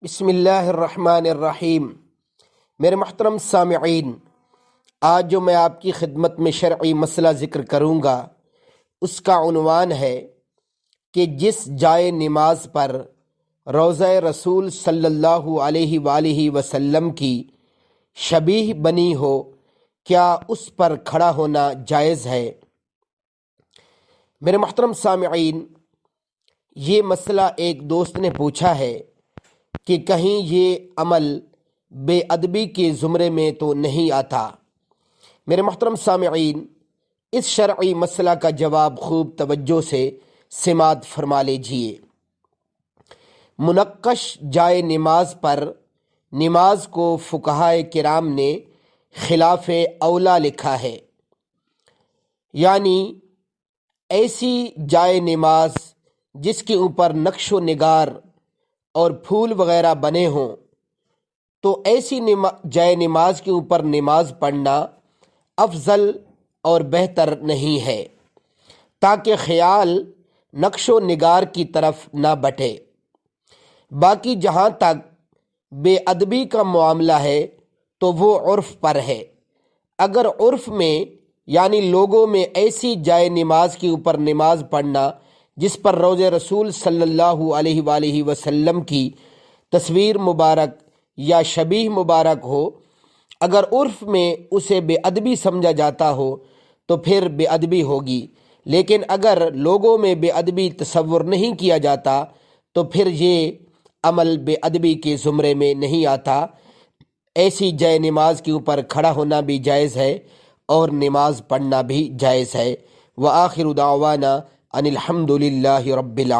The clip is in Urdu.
بسم اللہ الرحمن الرحیم۔ میرے محترم سامعین، آج جو میں آپ کی خدمت میں شرعی مسئلہ ذکر کروں گا اس کا عنوان ہے کہ جس جائے نماز پر روضہ رسول صلی اللہ علیہ وآلہ وسلم کی شبیہ بنی ہو، کیا اس پر کھڑا ہونا جائز ہے؟ میرے محترم سامعین، یہ مسئلہ ایک دوست نے پوچھا ہے کہ کہیں یہ عمل بے ادبی کے زمرے میں تو نہیں آتا؟ میرے محترم سامعین، اس شرعی مسئلہ کا جواب خوب توجہ سے سماعت فرما لیجیے۔ منقش جائے نماز پر نماز کو فقہائے کرام نے خلاف اولا لکھا ہے، یعنی ایسی جائے نماز جس کے اوپر نقش و نگار اور پھول وغیرہ بنے ہوں، تو ایسی جائے نماز کے اوپر نماز پڑھنا افضل اور بہتر نہیں ہے، تاکہ خیال نقش و نگار کی طرف نہ بٹے۔ باقی جہاں تک بے ادبی کا معاملہ ہے تو وہ عرف پر ہے۔ اگر عرف میں یعنی لوگوں میں ایسی جائے نماز کے اوپر نماز پڑھنا جس پر روضہ رسول صلی اللہ علیہ وآلہ وسلم کی تصویر مبارک یا شبیہ مبارک ہو، اگر عرف میں اسے بے ادبی سمجھا جاتا ہو تو پھر بے ادبی ہوگی، لیکن اگر لوگوں میں بے ادبی تصور نہیں کیا جاتا تو پھر یہ عمل بے ادبی کے زمرے میں نہیں آتا۔ ایسی جائے نماز کے اوپر کھڑا ہونا بھی جائز ہے اور نماز پڑھنا بھی جائز ہے۔ وآخر دعوانا ان الحمد للہ رب العالمین۔